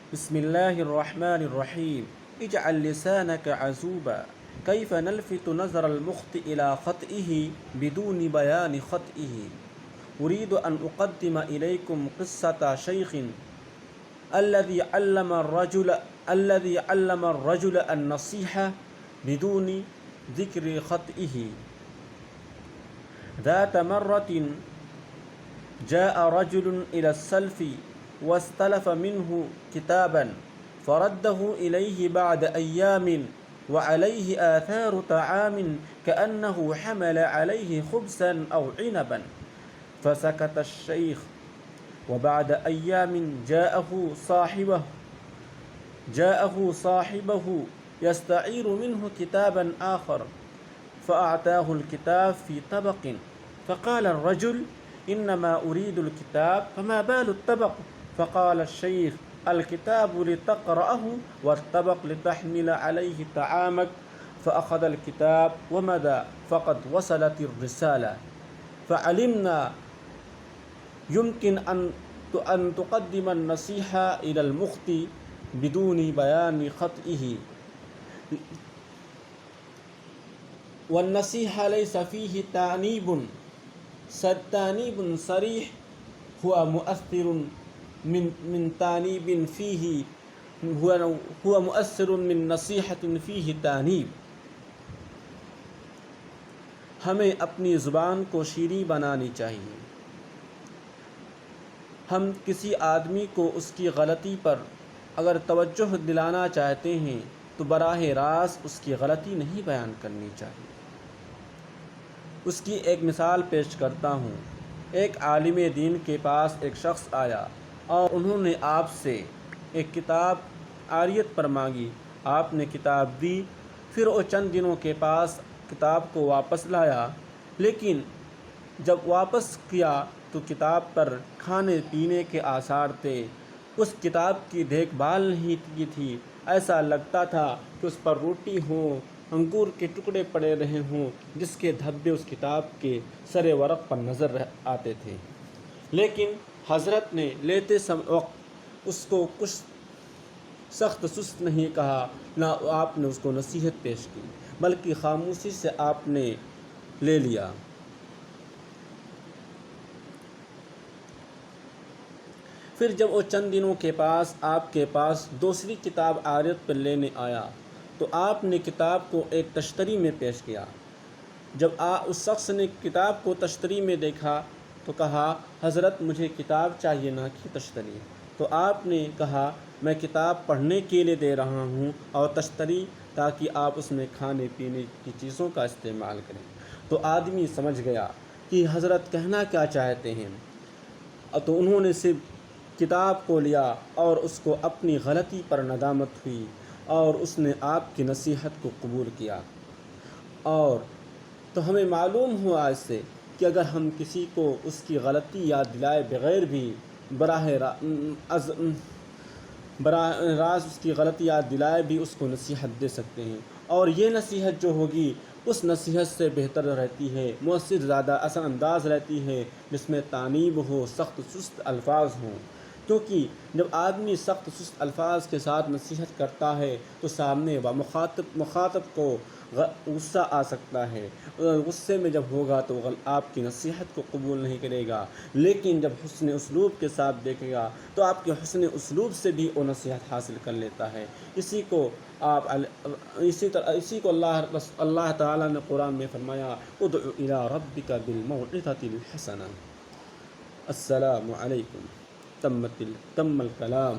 بسم الله الرحمن الرحيم. اجعل لسانك عزوبا كيف نلفت نظر المخطئ إلى خطئه بدون بيان خطئه. أريد أن أقدم إليكم قصة شيخ الذي علم الرجل النصيحة بدون ذكر خطئه. ذات مرة جاء رجل إلى السلف واستلف منه كتابا فرده إليه بعد أيام وعليه آثار طعام كأنه حمل عليه خبزا أو عنبا، فسكت الشيخ. وبعد أيام جاءه صاحبه يستعير منه كتابا آخر فأعطاه الكتاب في طبق، فقال الرجل: إنما أريد الكتاب فما بال الطبق؟ فقال الشيخ: الكتاب لتقرأه والطبق لتحمل عليه طعامك. فأخذ الكتاب ومضى، فقد وصلت الرسالة. فعلمنا يمكن أن تقدم النصيحة إلى المخطئ بدون بيان خطئه، والنصيحة ليس فيه تأنيب صريح هو مؤثر من تأنيب فيه هو مؤثر من نصيحة فيه تأنيب. ہمیں اپنی زبان کو شیریں بنانی چاہیے. ہم کسی آدمی کو اس کی غلطی پر اگر توجہ دلانا چاہتے ہیں تو براہ راست اس کی غلطی نہیں بیان کرنی چاہیے. اس کی ایک مثال پیش کرتا ہوں. ایک عالم دین کے پاس ایک شخص آیا اور انہوں نے آپ سے ایک کتاب عاریت پر مانگی. آپ نے کتاب دی. پھر وہ چند دنوں کے پاس کتاب کو واپس لایا، لیکن جب واپس کیا تو کتاب پر کھانے پینے کے آثار تھے. اس کتاب کی دیکھ بھال نہیں کی تھی. ایسا لگتا تھا کہ اس پر روٹی ہو، انگور کے ٹکڑے پڑے رہے ہوں جس کے دھبے اس کتاب کے سر ورق پر نظر آتے تھے. لیکن حضرت نے لیتے وقت اس کو کچھ سخت سست نہیں کہا، نہ آپ نے اس کو نصیحت پیش کی، بلکہ خاموشی سے آپ نے لے لیا. پھر جب وہ چند دنوں کے پاس آپ کے پاس دوسری کتاب عاریت پر لینے آیا تو آپ نے کتاب کو ایک تشتری میں پیش کیا. جب اس شخص نے کتاب کو تشتری میں دیکھا تو کہا: حضرت مجھے کتاب چاہیے نہ کہ تشتری. تو آپ نے کہا: میں کتاب پڑھنے کے لیے دے رہا ہوں اور تشتری تاکہ آپ اس میں کھانے پینے کی چیزوں کا استعمال کریں. تو آدمی سمجھ گیا کہ حضرت کہنا کیا چاہتے ہیں. تو انہوں نے صرف کتاب کو لیا اور اس کو اپنی غلطی پر ندامت ہوئی اور اس نے آپ کی نصیحت کو قبول کیا. اور تو ہمیں معلوم ہوا اس سے کہ اگر ہم کسی کو اس کی غلطی یاد دلائے بغیر بھی براہ راست اس کی غلطی یاد دلائے بھی اس کو نصیحت دے سکتے ہیں. اور یہ نصیحت جو ہوگی اس نصیحت سے بہتر رہتی ہے، مؤثر، زیادہ اثر انداز رہتی ہے، جس میں تانیب ہو، سخت سست الفاظ ہوں. کیونکہ جب آدمی سخت سست الفاظ کے ساتھ نصیحت کرتا ہے تو سامنے و مخاطب کو غصہ آ سکتا ہے. غصے میں جب ہوگا تو آپ کی نصیحت کو قبول نہیں کرے گا. لیکن جب حسن اسلوب کے ساتھ دیکھے گا تو آپ کے حسن اسلوب سے بھی وہ نصیحت حاصل کر لیتا ہے. اسی کو اللہ تعالیٰ نے قرآن میں فرمایا: ادع الی ربک بالموعظۃ الحسنہ. السلام علیکم. تم الکلام.